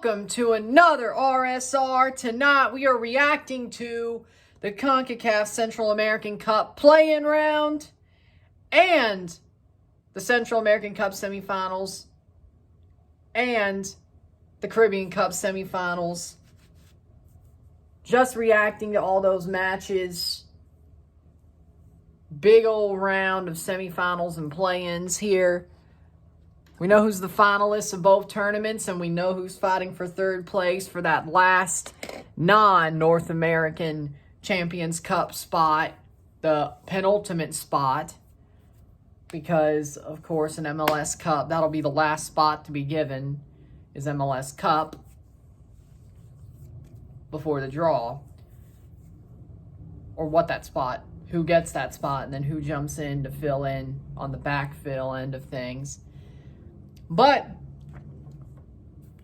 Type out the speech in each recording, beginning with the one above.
welcome to another RSR. Tonight we are reacting to the Concacaf Central American Cup play-in round and the Central American Cup semifinals and the Caribbean Cup semifinals. Just reacting to all those matches. Big old round of semifinals and play-ins here. We know who's the finalists of both tournaments, and we know who's fighting for third place for that last non-North American Champions Cup spot, the penultimate spot, because, of course, an MLS Cup, that'll be the last spot to be given, is MLS Cup before the draw, or what that spot, who gets that spot, and then who jumps in to fill in on the backfill end of things. But,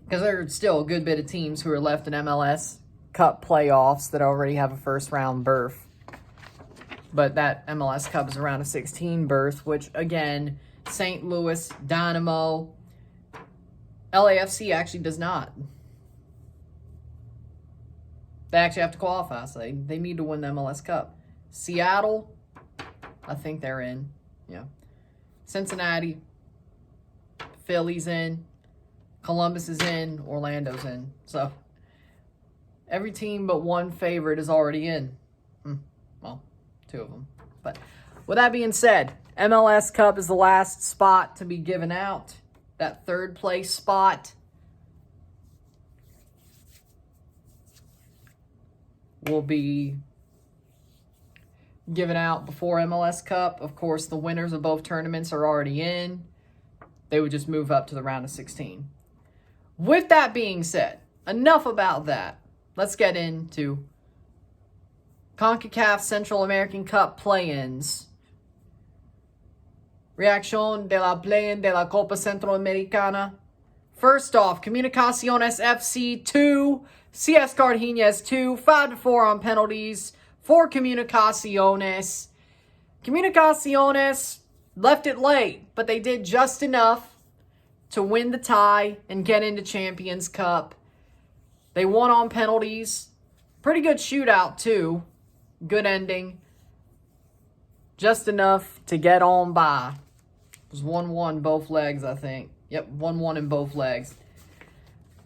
because there's still a good bit of teams who are left in MLS Cup playoffs that already have a first-round berth. But that MLS Cup is around a 16 berth, which, again, St. Louis, Dynamo, LAFC actually does not. They actually have to qualify, so they need to win the MLS Cup. Seattle, I think they're in. Yeah. Cincinnati, Philly's in, Columbus is in, Orlando's in. So, every team but one favorite is already in. Well, two of them. But, with that being said, MLS Cup is the last spot to be given out. That third place spot will be given out before MLS Cup. Of course, the winners of both tournaments are already in. They would just move up to the round of 16. With that being said, enough about that. Let's get into CONCACAF Central American Cup play-ins. Reacción de la play-in de la Copa Centroamericana. First off, Comunicaciones FC 2, CS Cartagena 2, 5-4 on penalties for Comunicaciones. Comunicaciones left it late, but they did just enough to win the tie and get into Champions Cup. They won on penalties. Pretty good shootout, too. Good ending. Just enough to get on by. It was 1-1 both legs, I think. Yep, 1-1 in both legs.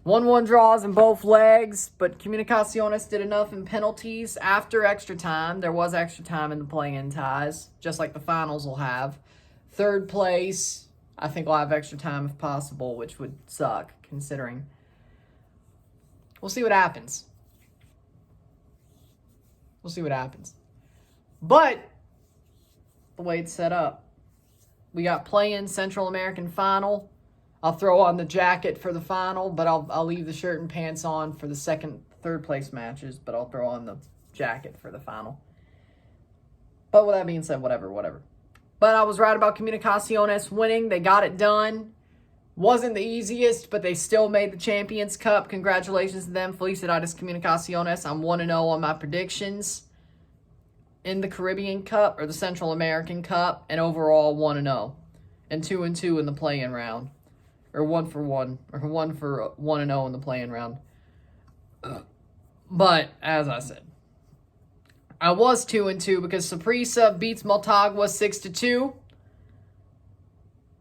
1-1 draws in both legs, but Comunicaciones did enough in penalties after extra time. There was extra time in the play-in ties, just like the finals will have. Third place, I think we'll have extra time if possible, which would suck, considering. We'll see what happens. We'll see what happens. But, the way it's set up, we got play-in Central American Final. I'll throw on the jacket for the final, but I'll leave the shirt and pants on for the second, third place matches, but I'll throw on the jacket for the final. But with that being said, whatever. But I was right about Comunicaciones winning. They got it done. Wasn't the easiest, but they still made the Champions Cup. Congratulations to them. Felicidades Comunicaciones. I'm 1-0 on my predictions in the Caribbean Cup or the Central American Cup, and overall 1-0. And 2-2 in the play-in round. Or 1-1. Or 1-0 in the play-in round. But, as I said, I was 2-2 because Saprissa beats Motagua 6-2.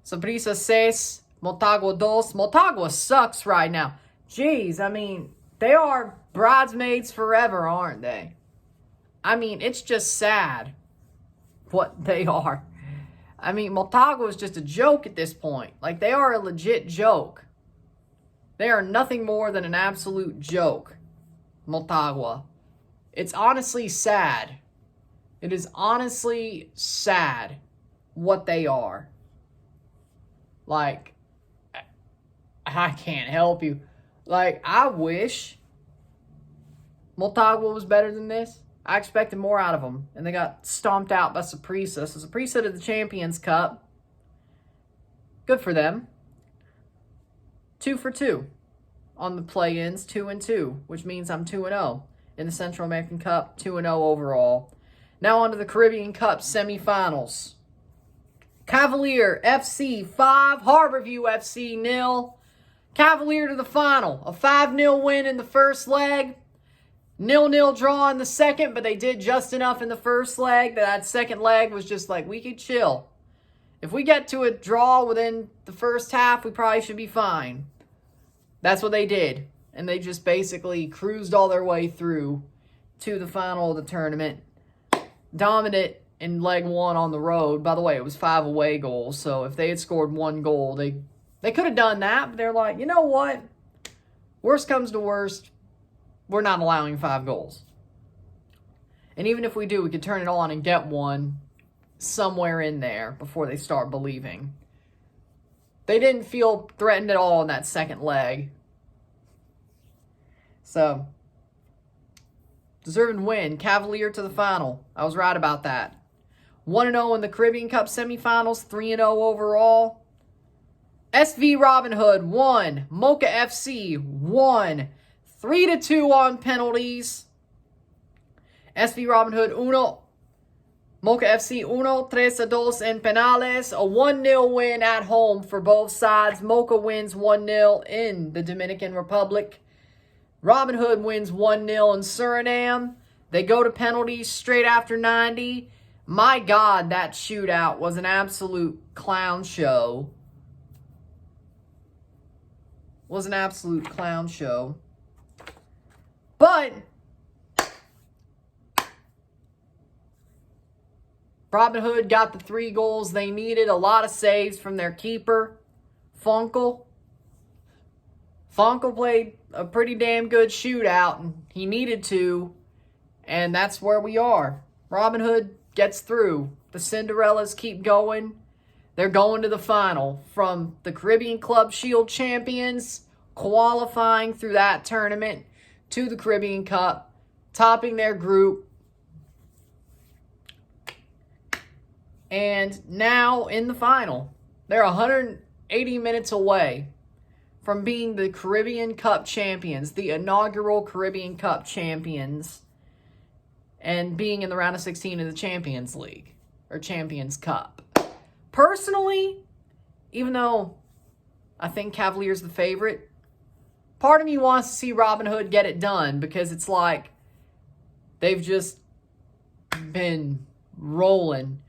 Saprissa 6, Motagua 2. Motagua sucks right now. Jeez, I mean, they are bridesmaids forever, aren't they? I mean, it's just sad what they are. I mean, Motagua is just a joke at this point. Like, they are a legit joke. They are nothing more than an absolute joke. Motagua. It's honestly sad. It is honestly sad what they are. Like, I can't help you. Like, I wish Motagua was better than this. I expected more out of them, and they got stomped out by Saprissa. So Saprissa to the Champions Cup. Good for them. 2 for 2 on the play-ins, 2-2, which means I'm 2-0 in the Central American Cup, 2-0 overall. Now on to the Caribbean Cup semifinals. Cavalier FC 5, Harborview FC 0. Cavalier to the final. A 5-0 win in the first leg. 0-0 draw in the second, but they did just enough in the first leg that second leg was just like, we could chill. If we get to a draw within the first half, we probably should be fine. That's what they did. And they just basically cruised all their way through to the final of the tournament. Dominant in leg 1 on the road. By the way, it was 5 away goals. So if they had scored 1 goal, they could have done that. But they're like, you know what? Worst comes to worst, we're not allowing 5 goals. And even if we do, we could turn it on and get one somewhere in there before they start believing. They didn't feel threatened at all in that second leg. So, deserving win. Cavalier to the final. I was right about that. 1-0 in the Caribbean Cup semifinals. 3-0 overall. SV Robin Hood 1. Mocha FC 1. 3-2 on penalties. SV Robin Hood 1. Mocha FC 1-3-2 en penales. A 1-0 win at home for both sides. Mocha wins 1-0 in the Dominican Republic. Robin Hood wins 1-0 in Suriname. They go to penalties straight after 90. My God, that shootout was an absolute clown show. Was an absolute clown show. But Robin Hood got the 3 goals they needed. A lot of saves from their keeper, Funkel. Funkel played a pretty damn good shootout, and he needed to. And that's where we are. Robin Hood gets through. The Cinderellas keep going. They're going to the final. From the Caribbean Club Shield champions, qualifying through that tournament to the Caribbean Cup, topping their group. And now in the final. They're 180 minutes away from being the Caribbean Cup champions, the inaugural Caribbean Cup champions, and being in the round of 16 of the Champions League, or Champions Cup. Personally, even though I think Cavalier's the favorite, part of me wants to see Robin Hood get it done, because it's like they've just been rolling.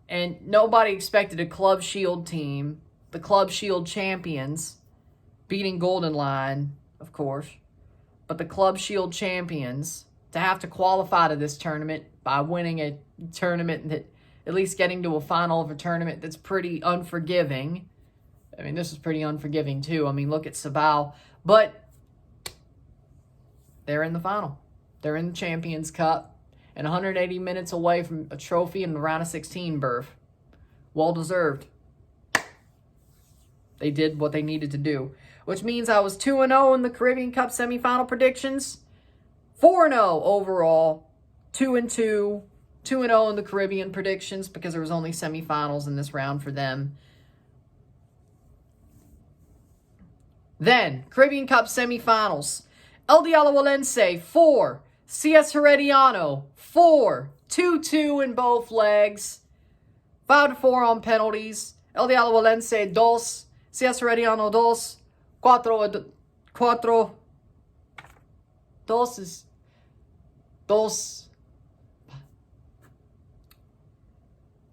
And nobody expected a Club Shield team, the Club Shield champions, beating Golden Line, of course, but the Club Shield champions, to have to qualify to this tournament by winning a tournament that, at least getting to a final of a tournament that's pretty unforgiving. I mean, this is pretty unforgiving too. I mean, look at Sabao. But they're in the final. They're in the Champions Cup and 180 minutes away from a trophy in the round of 16 berth. Well deserved. They did what they needed to do, which means I was 2-0 in the Caribbean Cup semifinal predictions, 4-0 overall, 2-2, 2-0 in the Caribbean predictions because there was only semifinals in this round for them. Then, Caribbean Cup semifinals. El Diablo Valencia, 4. CS Herediano, 4. 2-2 in both legs. 5-4 on penalties. El Diablo Valencia, 2. CS Herediano, 2. 4. 2 is... 2.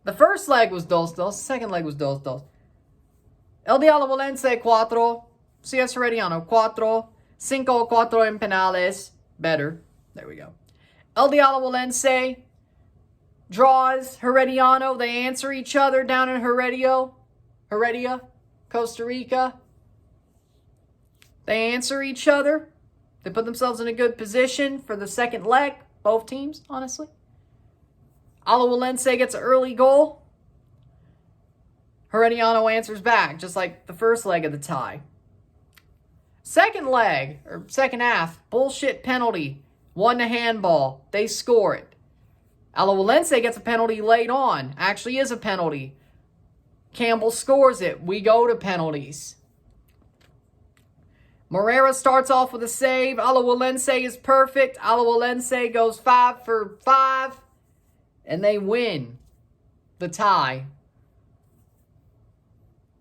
The first leg was 2-2. The second leg was 2-2. El Diablo Valencia, 4. CS Herediano, 4. 5-4 en penales. Better. There we go. El Diablo Valencia draws Herediano. They answer each other down in Heredia, Costa Rica. They answer each other. They put themselves in a good position for the second leg. Both teams, honestly. Ala Valencia gets an early goal. Herediano answers back, just like the first leg of the tie. Second leg, or second half, bullshit penalty. 1 to handball. They score it. Ala Valencia gets a penalty late on. Actually is a penalty. Campbell scores it. We go to penalties. Morera starts off with a save. Ala Valencia is perfect. Ala Valencia goes 5 for 5. And they win the tie.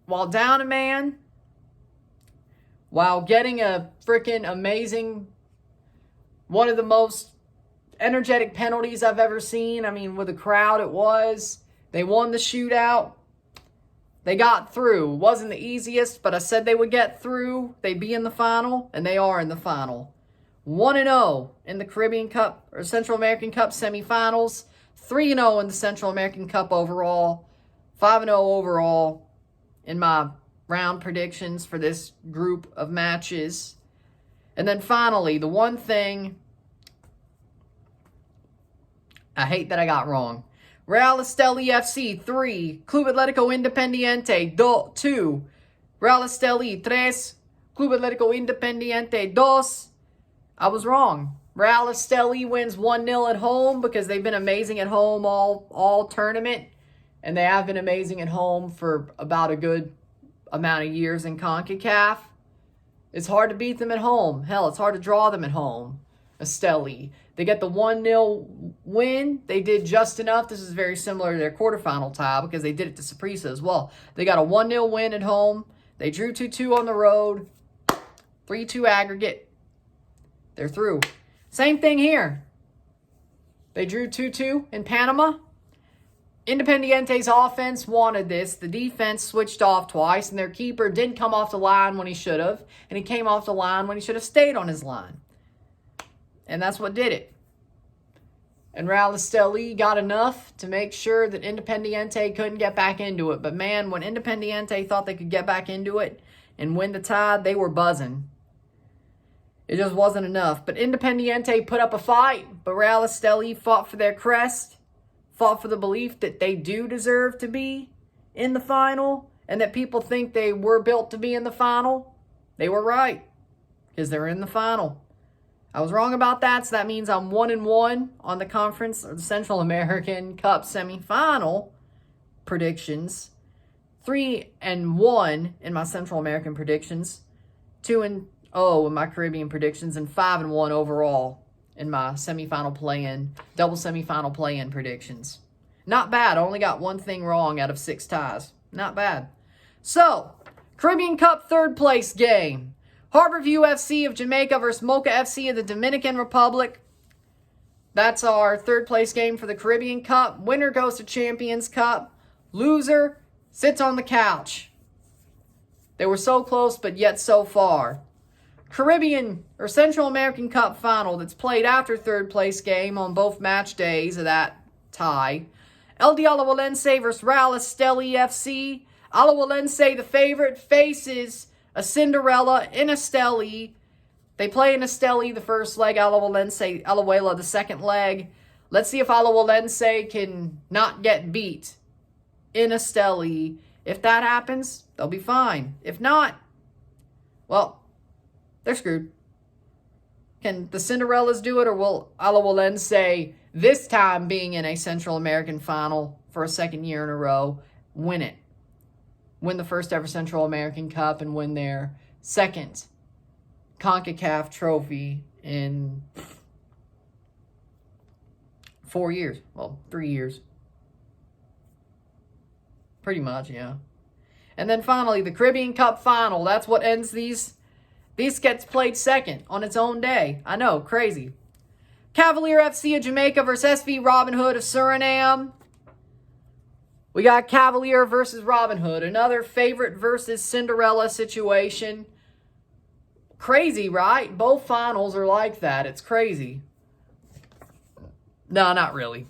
While down a man, while getting a freaking amazing, one of the most energetic penalties I've ever seen. I mean, with the crowd it was. They won the shootout. They got through. It wasn't the easiest, but I said they would get through. They'd be in the final, and they are in the final. 1-0 in the Caribbean Cup or Central American Cup semifinals. 3-0 in the Central American Cup overall. 5-0 overall in my round predictions for this group of matches. And then finally, the one thing I hate that I got wrong. Real Estelí FC 3, Club Atlético Independiente 2. Real Estelí 3, Club Atlético Independiente 2. I was wrong. Real Estelí wins 1-0 at home because they've been amazing at home all tournament. And they have been amazing at home for about a good amount of years in Concacaf. It's hard to beat them at home. Hell, it's hard to draw them at home. Estelí. They get the 1-0 win. They did just enough. This is very similar to their quarterfinal tie because they did it to Saprissa as well. They got a 1-0 win at home. They drew 2-2 on the road. 3-2 aggregate. They're through. Same thing here. They drew 2-2 in Panama. Independiente's offense wanted this. The defense switched off twice, and their keeper didn't come off the line when he should have, and he came off the line when he should have stayed on his line. And that's what did it. And Real Estelí got enough to make sure that Independiente couldn't get back into it. But man, when Independiente thought they could get back into it and win the tie, they were buzzing. It just wasn't enough. But Independiente put up a fight, but Real Estelí fought for their crest, fought for the belief that they do deserve to be in the final, and that people think they were built to be in the final. They were right, because they're in the final. I was wrong about that, so that means I'm 1-1 on the conference or the Central American Cup semifinal predictions. 3-1 in my Central American predictions. 2-0 in my Caribbean predictions, and 5-1 overall in my semifinal play-in, double semifinal play-in predictions. Not bad. I only got one thing wrong out of 6 ties. Not bad. So, Caribbean Cup third place game. Harborview FC of Jamaica versus Mocha FC of the Dominican Republic. That's our third place game for the Caribbean Cup. Winner goes to Champions Cup. Loser sits on the couch. They were so close, but yet so far. Caribbean or Central American Cup final that's played after third place game on both match days of that tie. El Alajuelense versus Real Estelí FC. Alajuelense, the favorite, faces a Cinderella in Estelí. They play in Estelí the first leg, Alajuela the second leg. Let's see if Alajuelense can not get beat in Estelí. If that happens, they'll be fine. If not, well, they're screwed. Can the Cinderellas do it, or will Alajuelense, this time being in a Central American final for a second year in a row, win it? Win the first ever Central American Cup and win their second Concacaf trophy in 4 years. Well, 3 years. Pretty much, yeah. And then finally, the Caribbean Cup final. That's what ends these. This gets played second on its own day. I know, crazy. Cavalier FC of Jamaica versus SV Robin Hood of Suriname. We got Cavalier versus Robin Hood. Another favorite versus Cinderella situation. Crazy, right? Both finals are like that. It's crazy. No, not really.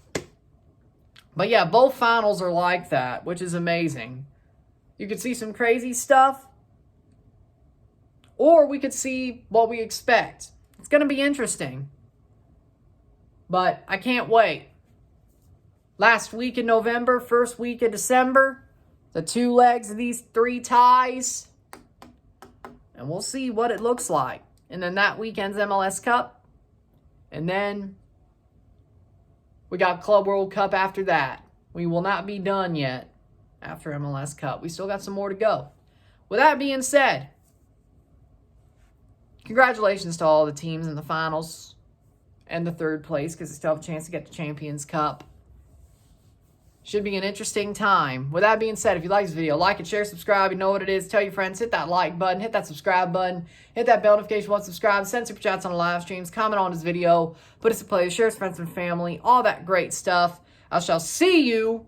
But yeah, both finals are like that, which is amazing. You could see some crazy stuff, or we could see what we expect. It's going to be interesting. But I can't wait. Last week in November, first week of December, the 2 legs of these 3 ties. And we'll see what it looks like. And then that weekend's MLS Cup. And then we got Club World Cup after that. We will not be done yet after MLS Cup. We still got some more to go. With that being said, congratulations to all the teams in the finals and the third place, because they still have a chance to get the Champions Cup. Should be an interesting time. With that being said, if you like this video, like it, share, subscribe. You know what it is. Tell your friends. Hit that like button. Hit that subscribe button. Hit that bell notification once subscribed. Send super chats on the live streams. Comment on this video. Put us to play. Share with friends and family. All that great stuff. I shall see you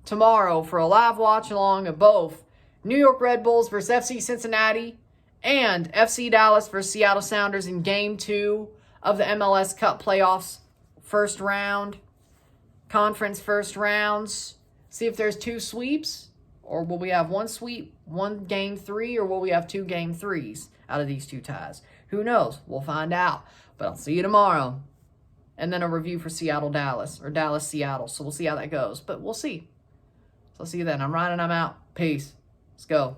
tomorrow for a live watch along of both New York Red Bulls versus FC Cincinnati and FC Dallas versus Seattle Sounders in Game 2 of the MLS Cup playoffs. First round. Conference first rounds. See if there's 2 sweeps, or will we have 1 sweep, 1 game 3, or will we have 2 game 3s out of these 2 ties? Who knows? We'll find out. But I'll see you tomorrow. And then a review for Seattle-Dallas, or Dallas-Seattle. So we'll see how that goes. But we'll see. So I'll see you then. I'm Ryan and I'm out. Peace. Let's go.